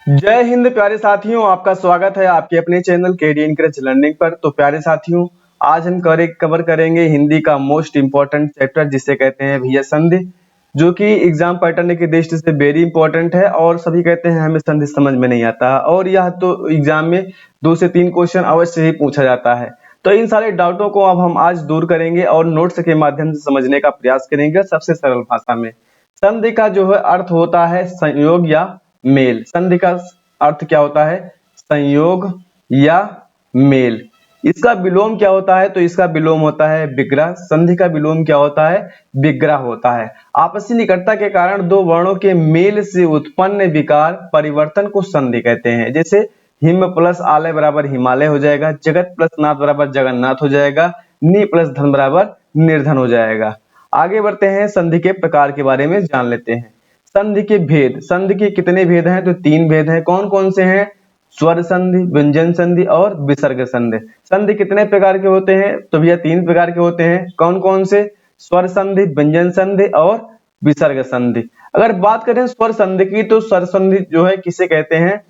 जय हिंद प्यारे साथियों, आपका स्वागत है आपके अपने चैनल केडी इंकरेज लर्निंग पर। तो प्यारे साथियों, आज हम कवर करेंगे हिंदी का मोस्ट इंपॉर्टेंट चैप्टर जिसे कहते हैं भैया संधि, जो कि एग्जाम पैटर्न की दृष्टि से वेरी इंपॉर्टेंट है। और सभी कहते हैं हमें संधि समझ में नहीं आता, और यह तो एग्जाम में 2 से 3 क्वेश्चन अवश्य ही पूछा जाता है। तो इन सारे डाउटों को अब हम आज दूर करेंगे और नोट्स के माध्यम से समझने का प्रयास करेंगे सबसे सरल भाषा में। संधि का जो है अर्थ होता है संयोग या मेल। संधि का अर्थ क्या होता है? संयोग या मेल। इसका विलोम क्या होता है? तो इसका विलोम होता है विग्रह। संधि का विलोम क्या होता है? विग्रह होता है। आपसी निकटता के कारण दो वर्णों के मेल से उत्पन्न विकार परिवर्तन को संधि कहते हैं। जैसे हिम प्लस आलय बराबर हिमालय हो जाएगा, जगत प्लस नाथ बराबर जगन्नाथ हो जाएगा, नि प्लस धन बराबर निर्धन हो जाएगा। आगे बढ़ते हैं, संधि के प्रकार के बारे में जान लेते हैं। संधि के भेद। संधि के कितने भेद हैं? तो 3 भेद हैं। कौन कौन से हैं? स्वर संधि, व्यंजन संधि और विसर्ग संधि। संधि कितने प्रकार के होते हैं? तो भैया 3 प्रकार के होते हैं। कौन कौन से? स्वर संधि, व्यंजन संधि और विसर्ग संधि। अगर बात करें स्वर संधि की, तो स्वर संधि जो है किसे कहते हैं?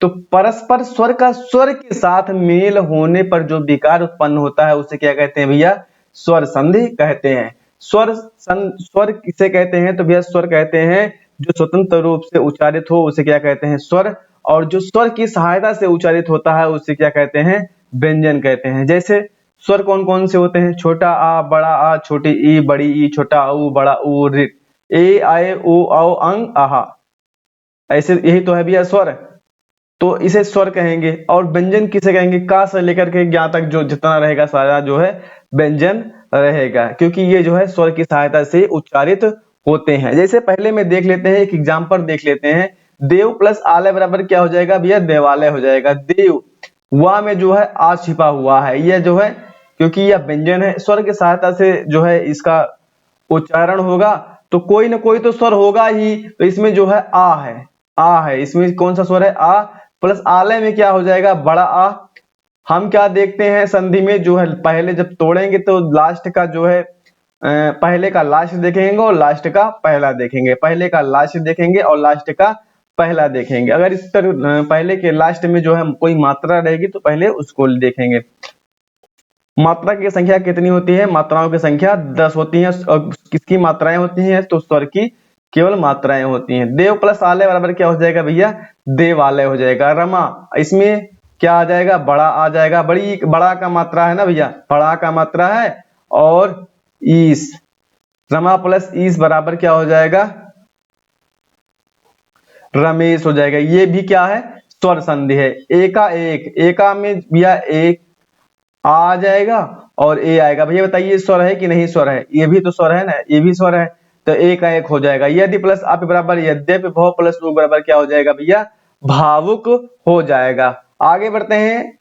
तो परस्पर स्वर का स्वर के साथ मेल होने पर जो विकार उत्पन्न होता है उसे क्या कहते हैं भैया? स्वर संधि कहते हैं। स्वर किसे कहते हैं? तो भैया स्वर कहते हैं जो स्वतंत्र रूप से उच्चारित हो उसे क्या कहते हैं? स्वर। और जो स्वर की सहायता से उच्चारित होता है उसे क्या कहते हैं? व्यंजन कहते हैं। जैसे स्वर कौन कौन से होते हैं? छोटा आ, बड़ा आ, छोटी ई, बड़ी ई, छोटा ऊ, बड़ा ऊ, ऋ, ए, आए, उ, औ, अंग, आहा। ऐसे यही तो है भैया स्वर, तो इसे स्वर कहेंगे। और व्यंजन किसे कहेंगे? का से लेकर के ज्ञा तक जो जितना रहेगा सारा जो है व्यंजन रहेगा, क्योंकि ये जो है स्वर की सहायता से उच्चारित होते हैं। जैसे पहले में देख लेते हैं, एक एग्जाम्पल देख लेते हैं। देव प्लस आलय बराबर क्या हो जाएगा भैया? देवालय हो जाएगा। देव, वा में जो है आ छिपा हुआ है, यह जो है क्योंकि यह व्यंजन है, स्वर की सहायता से जो है इसका उच्चारण होगा, तो कोई ना कोई तो स्वर होगा ही। तो इसमें जो है आ है, आ है, इसमें कौन सा स्वर है? आ। प्लस आलय में क्या हो जाएगा? बड़ा आ। हम क्या देखते हैं संधि में जो है, पहले जब तोड़ेंगे तो लास्ट का जो है पहले का लास्ट देखेंगे और लास्ट का पहला देखेंगे, पहले का लास्ट देखेंगे और लास्ट का पहला देखेंगे। अगर इस पर पहले के लास्ट में जो है कोई मात्रा रहेगी तो पहले उसको देखेंगे। मात्रा की संख्या कितनी होती है? मात्राओं की संख्या 10 होती है। और किसकी मात्राएं होती हैं? तो स्वर की केवल मात्राएं होती हैं। देव प्लस आलय बराबर क्या हो जाएगा भैया? देवालय हो जाएगा। रमा, इसमें क्या आ जाएगा? बड़ा आ जाएगा। बड़ा का मात्रा है ना भैया, बड़ा का मात्रा है। और ईस, रमा प्लस ईस बराबर क्या हो जाएगा? रमेश हो जाएगा। ये भी क्या है? स्वर संधि है। एका एक, एका में भैया एक आ जाएगा और ए आएगा। भैया बताइए स्वर है कि नहीं स्वर है? ये भी तो स्वर है ना, ये भी स्वर है। तो ए का एक हो जाएगा। यदि प्लस आप बराबर यद्यपि, भाव प्लस उ बराबर क्या हो जाएगा भैया? भावुक हो जाएगा। आगे बढ़ते हैं,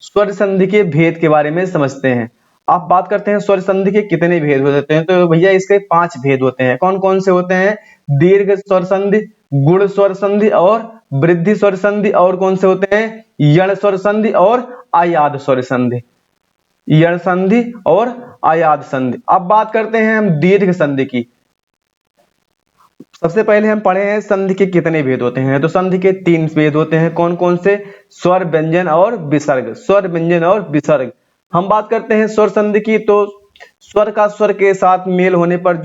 स्वर संधि के भेद के बारे में समझते हैं। आप बात करते हैं स्वर संधि के कितने भेद हो जाते हैं? तो भैया इसके 5 भेद होते हैं। कौन कौन से होते हैं? दीर्घ स्वर संधि, गुण स्वर संधि और वृद्धि स्वर संधि। और कौन से होते हैं? यण स्वर संधि और आयाद स्वर संधि। यण संधि और आयाद संधि। अब बात करते हैं हम दीर्घ संधि की। सबसे पहले हम पढ़े हैं संधि के कितने भेद होते हैं। तो संधि के 3 भेद होते हैं। कौन कौन से? स्वर, व्यंजन और विसर्ग। स्वर, व्यंजन और विसर्ग। हम बात करते हैं स्वर संधि की, तो स्वर का स्वर के साथ मेल होने पर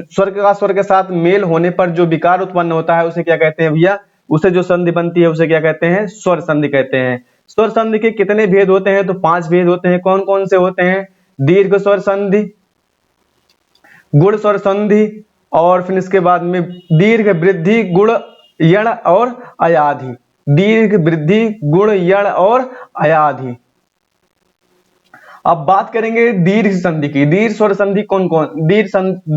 स्वर का स्वर के साथ मेल होने पर जो विकार उत्पन्न होता है उसे क्या कहते हैं भैया? उसे जो संधि बनती है उसे क्या कहते हैं? स्वर संधि कहते हैं। स्वर संधि के कितने भेद होते हैं? तो 5 भेद होते हैं। कौन कौन से होते हैं? दीर्घ स्वर संधि, गुण स्वर संधि, और फिर इसके बाद में दीर्घ, वृद्धि, गुण, यण और अयाधि। दीर्घ, वृद्धि, गुण, यण और अयाधि। अब बात करेंगे दीर्घ संधि की। दीर्घ स्वर संधि कौन कौन?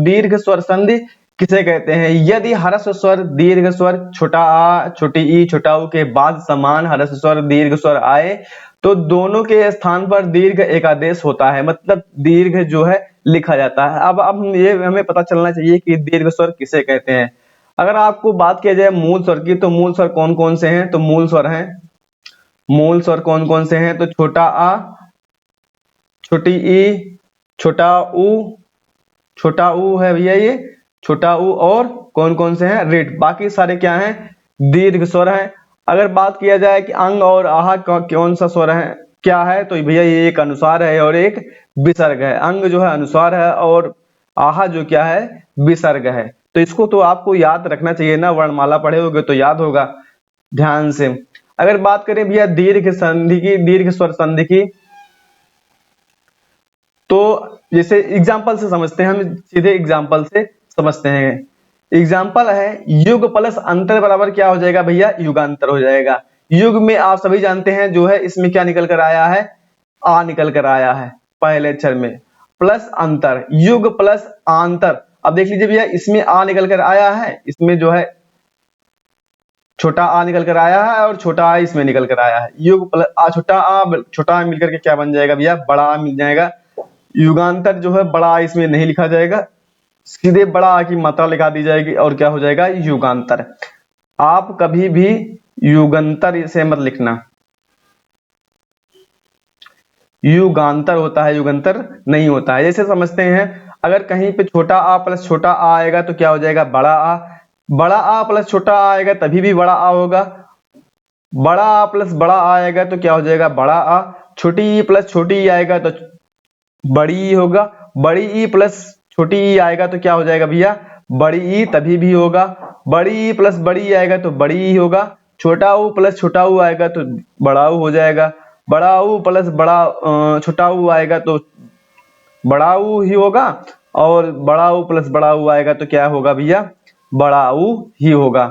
दीर्घ स्वर संधि किसे कहते हैं? यदि हर्ष स्वर, दीर्घ स्वर, छोटा आ, छोटी ई, छोटा ऊ के बाद समान हर्ष स्वर, दीर्घ स्वर आए तो दोनों के स्थान पर दीर्घ एकादेश होता है, मतलब दीर्घ जो है लिखा जाता है। अब ये हमें पता चलना चाहिए कि दीर्घ स्वर किसे कहते हैं। अगर आपको बात किया जाए मूल स्वर की, तो मूल स्वर कौन कौन से हैं? तो मूल स्वर हैं, मूल स्वर कौन कौन से हैं? तो छोटा आ, छोटी ई, छोटा ऊ है भैया ये, छोटा ऊ और कौन कौन से हैं, ऋट। बाकी सारे क्या हैं, दीर्घ स्वर हैं। अगर बात किया जाए कि अंग और आहा कौन सा स्वर है क्या है, तो भैया ये एक अनुस्वार है और एक विसर्ग है। अंग जो है अनुस्वार है और आहा जो क्या है, विसर्ग है। तो इसको तो आपको याद रखना चाहिए ना, वर्णमाला पढ़े होगे तो याद होगा ध्यान से। अगर बात करें भैया दीर्घ संधि की, दीर्घ स्वर संधि की, तो जैसे एग्जाम्पल से समझते हैं, हम सीधे एग्जाम्पल से समझते हैं। एग्जाम्पल है युग प्लस अंतर बराबर क्या हो जाएगा भैया, युगांतर हो जाएगा। युग में आप सभी जानते हैं जो है इसमें क्या निकल कर आया है, आ निकल कर आया है पहले अक्षर में, प्लस अंतर, युग प्लस आंतर। अब देख लीजिए भैया इसमें आ निकल कर आया है, इसमें जो है छोटा आ निकल कर आया है और छोटा आ इसमें निकल कर आया है। युग प्लस आ, छोटा आ मिलकर के क्या बन जाएगा भैया, बड़ा आ मिल जाएगा। युगांतर जो है बड़ा आ इसमें नहीं लिखा जाएगा, सीधे बड़ा आ की मात्रा लिखा दी जाएगी और क्या हो जाएगा, युगांतर। आप कभी भी युगांतर इसे मत लिखना, युगांतर होता है, युगांतर नहीं होता है। जैसे समझते हैं अगर कहीं पे छोटा आ प्लस छोटा आ आएगा तो क्या हो जाएगा, बड़ा आ। बड़ा आ प्लस छोटा आ आएगा तभी भी बड़ा आ होगा। बड़ा आ प्लस बड़ा आ आएगा तो क्या हो जाएगा, बड़ा आ। छोटी ई प्लस छोटी ई आएगा तो बड़ी ई होगा। बड़ी ई प्लस छोटी ई आएगा तो क्या हो जाएगा भैया, बड़ी ई तभी भी होगा। बड़ी ई प्लस बड़ी ई आएगा तो बड़ी ई होगा। छोटा ऊ प्लस छोटा ऊ आएगा तो बड़ा ऊ हो जाएगा। बड़ा ऊ प्लस छोटा ऊ आएगा तो बड़ा ऊ ही होगा। और बड़ा ऊ प्लस बड़ा ऊ आएगा तो क्या होगा भैया, बड़ा ऊ ही होगा।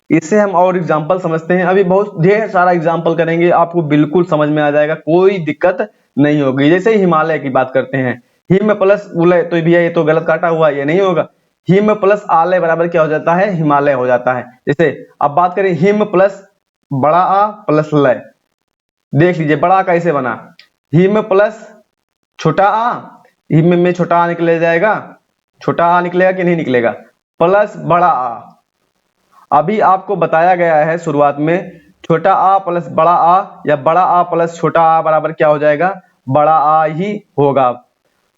इससे हम और एग्जाम्पल समझते हैं, अभी बहुत ढेर सारा एग्जाम्पल करेंगे, आपको बिल्कुल समझ में आ जाएगा, कोई दिक्कत नहीं होगी। जैसे हिमालय की बात करते हैं, हिम प्लस उलय, तो भैया ये तो गलत काटा हुआ, ये नहीं होगा। हिम प्लस आलय बराबर क्या हो जाता है, हिमालय हो जाता है। जैसे अब बात करें हिम प्लस बड़ा आ प्लस लय, देख लीजिए बड़ा आ कैसे बना, हिम प्लस छोटा आ, हिम में छोटा आ निकले जाएगा, छोटा आ निकलेगा कि नहीं निकलेगा, प्लस बड़ा आ। अभी आपको बताया गया है शुरुआत में, छोटा आ प्लस बड़ा आ या बड़ा आ प्लस छोटा आ बराबर क्या हो जाएगा, बड़ा आ ही होगा,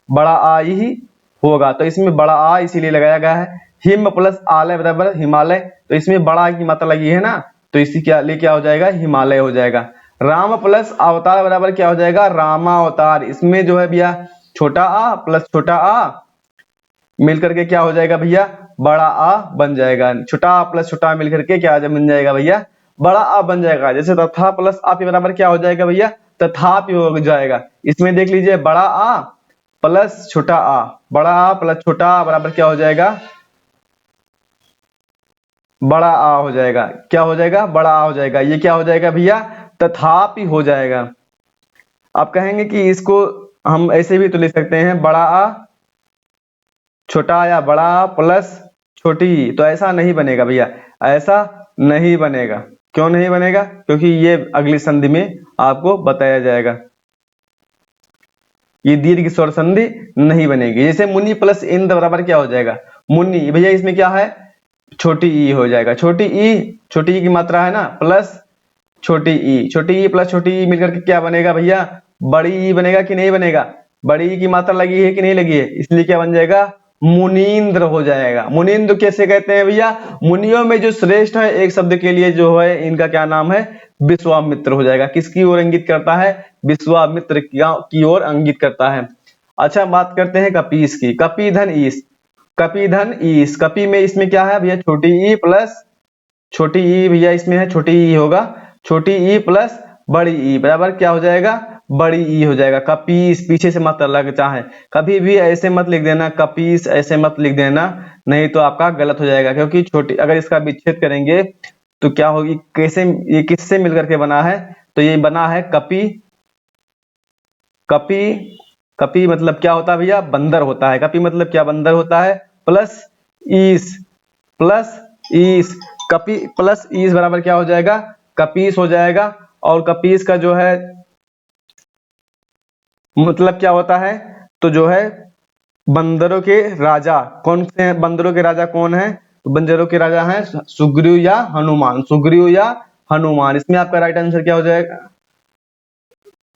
बड़ा आ ही होगा। तो इसमें बड़ा आ इसीलिए लगाया गया है। हिम प्लस आलय बराबर हिमालय, तो इसमें बड़ा की मात्रा लगी है ना, तो इसी क्या लिए क्या हो जाएगा, हिमालय हो जाएगा। राम प्लस अवतार बराबर क्या हो जाएगा, रामावतार। इसमें जो है भैया छोटा आ प्लस छोटा आ मिलकर के क्या हो जाएगा भैया, बड़ा आ बन जाएगा। छोटा आ प्लस छोटा आ मिलकर के क्या बन जाएगा भैया, बड़ा आ बन जाएगा। जैसे तथा प्लस आप बराबर क्या हो जाएगा भैया, तथापि हो जाएगा। इसमें देख लीजिए बड़ा आ प्लस छोटा आ, बड़ा आ प्लस छोटा आ बराबर क्या हो जाएगा, बड़ा आ हो जाएगा। क्या हो जाएगा, बड़ा आ हो जाएगा। ये क्या हो जाएगा भैया, तथापि हो जाएगा। आप कहेंगे कि इसको हम ऐसे भी तो लिख सकते हैं, बड़ा आ छोटा आ या बड़ा आ प्लस छोटी ई, तो ऐसा नहीं बनेगा भैया, ऐसा नहीं बनेगा। क्यों नहीं बनेगा, क्योंकि ये अगली संधि में आपको बताया जाएगा, ये दीर्घ स्वर संधि नहीं बनेगी। जैसे मुनि प्लस इंद्र बराबर क्या हो जाएगा, मुनि, भैया इसमें क्या है, छोटी ई हो जाएगा। छोटी ई की मात्रा है ना, प्लस छोटी ई प्लस छोटी ई मिलकर के क्या बनेगा भैया, बड़ी ई बनेगा कि नहीं बनेगा, बड़ी ई की मात्रा लगी है कि नहीं लगी है, इसलिए क्या बन जाएगा, मुनीन्द्र हो जाएगा। मुनीन्द्र कैसे कहते हैं भैया, मुनियों में जो श्रेष्ठ है, एक शब्द के लिए जो है इनका क्या नाम है, विश्वामित्र हो जाएगा। किसकी ओर इंगित करता है, विश्वामित्र की ओर इंगित करता है। अच्छा बात करते हैं कपीस की, कपीधन ईश, कपीधन ईश, कपी में इसमें क्या है भैया, छोटी ई प्लस छोटी ई, भैया इसमें है छोटी ई होगा, छोटी ई प्लस बड़ी ई बराबर क्या हो जाएगा, बड़ी ई हो जाएगा। कपीस पीछे से मत लग चाहे, कभी भी ऐसे मत लिख देना, कपीस ऐसे मत लिख देना, नहीं तो आपका गलत हो जाएगा। क्योंकि छोटी, अगर इसका विच्छेद करेंगे तो क्या होगी, कैसे, ये किससे मिलकर के बना है, तो ये बना है कपी, कपी, कपी मतलब क्या होता है भैया, बंदर होता है। कपी मतलब क्या, बंदर होता है। प्लस ईस, प्लस ईस, कपी प्लस ईस बराबर क्या हो जाएगा, कपीस हो जाएगा। और कपीस का जो है मतलब क्या होता है, तो जो है बंदरों के राजा, कौन से हैं बंदरों के राजा, कौन है, तो बंदरों के राजा हैं सुग्रीव या हनुमान, सुग्रीव या हनुमान। इसमें आपका राइट आंसर क्या हो जाएगा,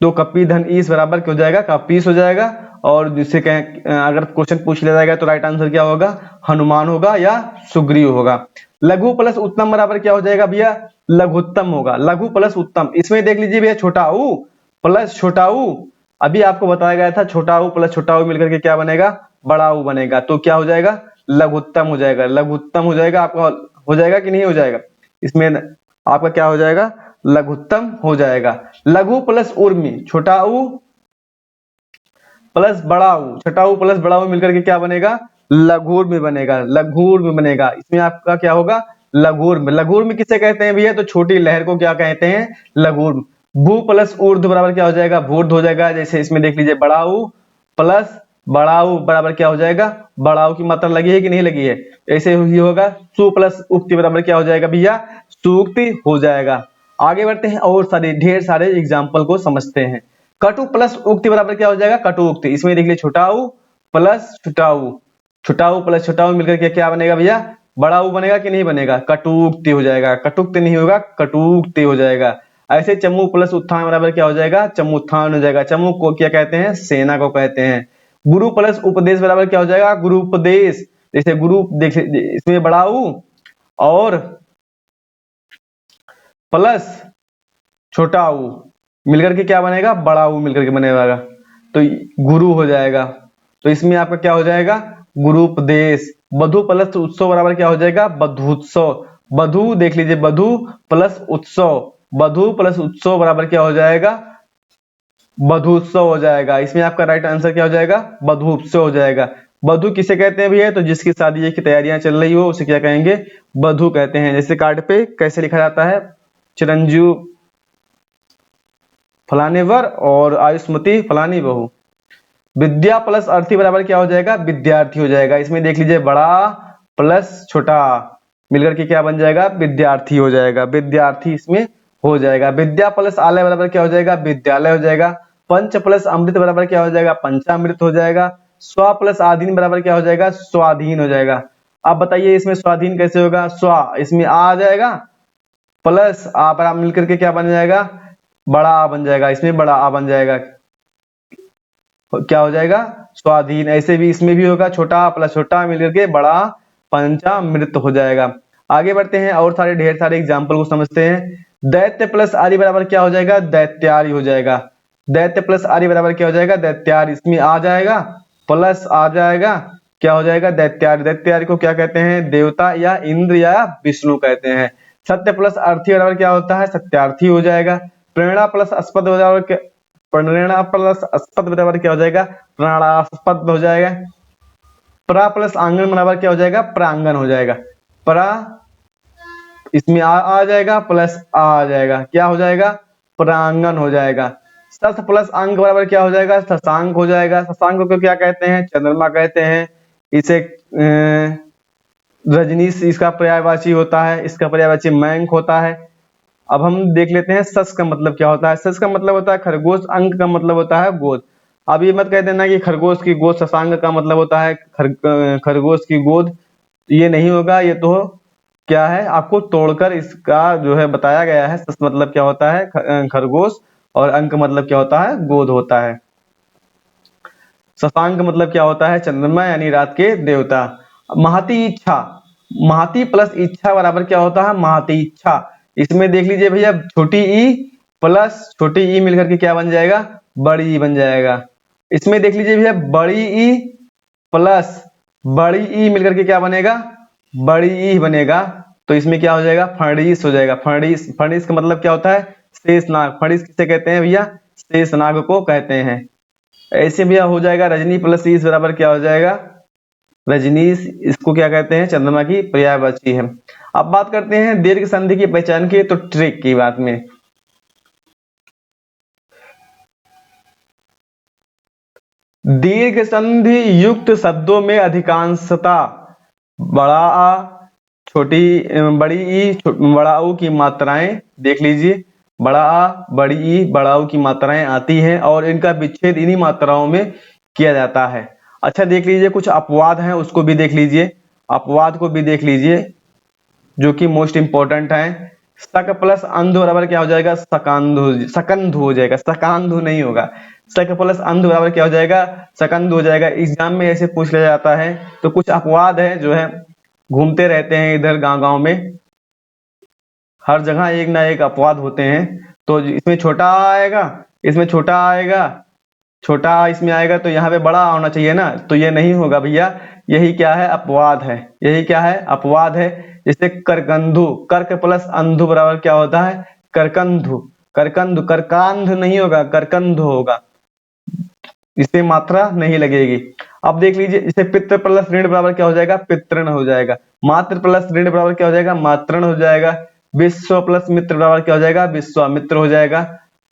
तो कपीधन ईस बराबर क्या हो जाएगा, कपीस हो जाएगा। और जिससे कहें अगर क्वेश्चन पूछ लिया जाएगा तो राइट आंसर क्या होगा, हनुमान होगा या सुग्रीव होगा। लघु प्लस उत्तम बराबर क्या हो जाएगा भैया, लघुत्तम होगा। लघु प्लस उत्तम, इसमें देख लीजिए भैया छोटा ऊ प्लस छोटा ऊ, अभी आपको बताया गया था छोटा ऊ प्लस छोटा ऊ मिलकर के क्या बनेगा, बड़ा ऊ बनेगा, तो क्या हो जाएगा, लघुत्तम हो जाएगा। लघुत्तम हो जाएगा, आपका हो जाएगा कि नहीं हो जाएगा, इसमें आपका क्या हो जाएगा, लघुत्तम हो जाएगा। लघु प्लस उर्मी, छोटा ऊ प्लस बड़ा ऊ, छोटा ऊ प्लस बड़ा ऊ मिलकर के क्या बनेगा, लघुर्म बनेगा, लघुर्म बनेगा। इसमें आपका क्या होगा, लघुर्म। लघुर्म किसे कहते हैं भैया, तो छोटी लहर को क्या कहते हैं, लघुर्म। भू प्लस ऊर्ध्व बराबर क्या हो जाएगा, भूर्ध्व हो जाएगा। जैसे इसमें देख लीजिए बड़ा ऊ प्लस बड़ा ऊ बराबर क्या हो जाएगा, बड़ा ऊ की मात्रा लगी है कि नहीं लगी है, ऐसे ही होगा। सु प्लस उक्ति बराबर क्या हो जाएगा भैया, सूक्ति हो जाएगा। आगे बढ़ते हैं और सारे ढेर सारे एग्जाम्पल को समझते हैं। कटु प्लस उक्ति बराबर क्या हो जाएगा, कटु उक्ति। इसमें देख लीजिए छोटा ऊ प्लस छोटा ऊ, छोटा ऊ प्लस छोटा ऊ मिलकर के क्या बनेगा भैया, बड़ा ऊ बनेगा कि नहीं बनेगा, कटुक्ति हो जाएगा। कटुक्ति नहीं होगा, कटुक्ति हो जाएगा। ऐसे चमू प्लस उत्थान बराबर क्या हो जाएगा, चमुत्थान हो जाएगा। चमू को क्या कहते हैं, सेना को कहते हैं। गुरु प्लस उपदेश बराबर क्या हो जाएगा, गुरुपदेश। जैसे गुरु देख इसमें बड़ा ऊ और प्लस छोटा ऊ मिलकर के क्या बनेगा, बड़ा ऊ मिलकर के बनेगा, तो गुरु हो जाएगा। तो इसमें आपका क्या हो जाएगा, गुरुपदेश। बधु प्लस उत्सव बराबर क्या हो जाएगा, बधुत्सव। बधु देख लीजिए, बधु प्लस उत्सव, बधु प्लस उत्सव बराबर क्या हो जाएगा, बधुत्सव हो जाएगा। इसमें आपका राइट आंसर क्या हो जाएगा, बधुत्सव हो जाएगा। बधु किसे कहते हैं भैया, तो जिसकी शादी की तैयारियां चल रही हो उसे क्या कहेंगे, बधु कहते हैं। जैसे कार्ड पे कैसे लिखा जाता है, चिरंजीव फलाने वर और आयुष्मती फलानी बहू। विद्या प्लस अर्थी बराबर क्या हो जाएगा, विद्यार्थी हो जाएगा। इसमें देख लीजिए बड़ा प्लस छोटा मिलकर के क्या बन जाएगा, विद्यार्थी हो जाएगा। विद्यार्थी इसमें हो जाएगा। विद्या प्लस आलय बराबर क्या हो जाएगा, विद्यालय हो जाएगा। पंच प्लस अमृत बराबर क्या हो जाएगा, पंचामृत हो जाएगा। स्व प्लस आधीन बराबर क्या हो जाएगा, स्वाधीन हो जाएगा। अब बताइए इसमें स्वाधीन कैसे होगा, स्व इसमें आ जाएगा प्लस आ पर मिलकर के क्या बन जाएगा, बड़ा आ बन जाएगा। इसमें बड़ा आ बन जाएगा, क्या हो जाएगा, स्वाधीन। ऐसे भी इसमें भी होगा, छोटा प्लस छोटा मिलकर के बड़ा पंचामृत हो जाएगा। आगे बढ़ते हैं और सारे ढेर सारे एग्जाम्पल को समझते हैं। दैत्य प्लस आर्य बराबर क्या हो जाएगा, दैत्यारी हो जाएगा। दैत्य प्लस आर्य बराबर क्या हो जाएगा, दैत्यारी। इसमें आ जाएगा प्लस आ जाएगा, क्या हो जाएगा, दैत्यारी। दैत्यारी को क्या कहते हैं, देवता या इंद्र या विष्णु कहते हैं। सत्य प्लस अर्थी बराबर क्या होता है, सत्यार्थी हो जाएगा। प्रेरणा प्लस अस्पद बराबर, प्रेरणा प्लस अस्पद बराबर क्या हो जाएगा, प्राणास्पद हो जाएगा। प्रा प्लस आंगन बराबर क्या हो जाएगा, प्रांगण हो जाएगा। प्रा इसमें आ जाएगा प्लस आ जाएगा, क्या हो जाएगा, प्रांगण हो जाएगा। सस प्लस अंक बराबर क्या हो जाएगा, शशांक हो जाएगा। शशांक को क्या कहते हैं, चंद्रमा कहते हैं। इसे रजनीश इसका पर्यायवाची होता है, इसका पर्यायवाची मयंक होता है। अब हम देख लेते हैं सस का मतलब क्या होता है। सस का मतलब होता है खरगोश, अंक का मतलब होता है गोद। अब ये मत कह देना कि खरगोश की गोद, शशांक का मतलब होता है खरगोश की गोद, ये नहीं होगा। ये तो क्या है, आपको तोड़कर इसका जो है बताया गया है। सस मतलब क्या होता है, खरगोश, और अंक मतलब क्या होता है, गोद होता है। शशांक मतलब क्या होता है, चंद्रमा यानी रात के देवता। महती इच्छा, महती प्लस इच्छा बराबर क्या होता है, महती इच्छा। इसमें देख लीजिए भैया छोटी ई प्लस छोटी ई मिलकर के क्या बन जाएगा, बड़ी ई बन जाएगा। इसमें देख लीजिए भैया बड़ी ई प्लस बड़ी ई मिलकर के क्या बनेगा, बड़ी ई बनेगा। तो इसमें क्या हो जाएगा, फणीस हो जाएगा। फणीस, फणीस का मतलब क्या होता है, शेषनाग। फणीस किसे कहते हैं भैया, शेषनाग को कहते हैं। ऐसे भैया हो जाएगा रजनी प्लस ईस बराबर क्या हो जाएगा, रजनीश। इसको क्या कहते हैं, चंद्रमा की पर्यायवाची है। अब बात करते हैं दीर्घ संधि की पहचान की, तो ट्रिक की बात में। दीर्घ संधि युक्त शब्दों में अधिकांशता बड़ा आ, छोटी बड़ी ई, बड़ा ऊ की मात्राएं देख लीजिए, बड़ा आ, बड़ी ई, बड़ा ऊ की मात्राएं आती हैं और इनका विच्छेद इन्हीं मात्राओं में किया जाता है। अच्छा देख लीजिए कुछ अपवाद हैं, उसको भी देख लीजिए, अपवाद को भी देख लीजिए जो कि मोस्ट इंपॉर्टेंट है। सक प्लस अंधु बराबर क्या हो जाएगा, सकांधु, सकंधु हो जाएगा, सकांधु नहीं होगा। सक प्लस अंधु बराबर क्या हो जाएगा, सकंधु हो जाएगा। एग्जाम में ऐसे पूछ लिया जाता है। तो कुछ अपवाद है जो है घूमते रहते हैं इधर गांव गांव में, हर जगह एक ना एक अपवाद होते हैं। तो इसमें छोटा आएगा, इसमें छोटा आएगा, छोटा इसमें आएगा, तो यहाँ पे बड़ा होना चाहिए ना, तो ये नहीं होगा भैया। यही क्या है, अपवाद है। यही क्या है, अपवाद है। जैसे करकंधु, कर्क प्लस अंधु बराबर क्या होता है, करकंधु। करकंधु, करकांध नहीं होगा, करकंधु होगा, इसमें मात्रा नहीं लगेगी। अब देख लीजिए, इसे पितृ प्लस ऋण बराबर क्या हो जाएगा, पितृण हो जाएगा। मातृ प्लस ऋण बराबर क्या हो जाएगा, मातृण हो जाएगा। विश्व प्लस मित्र बराबर क्या हो जाएगा, विश्वामित्र हो जाएगा।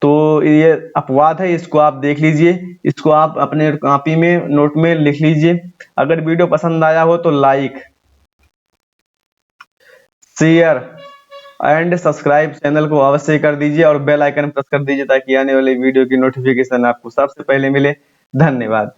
तो ये अपवाद है, इसको आप देख लीजिए, इसको आप अपने कॉपी में नोट में लिख लीजिए। अगर वीडियो पसंद आया हो तो like, share and subscribe channel को अवश्य कर दीजिए और बेल आइकन प्रेस कर दीजिए ताकि आने वाले वीडियो की नोटिफिकेशन आपको सबसे पहले मिले। धन्यवाद।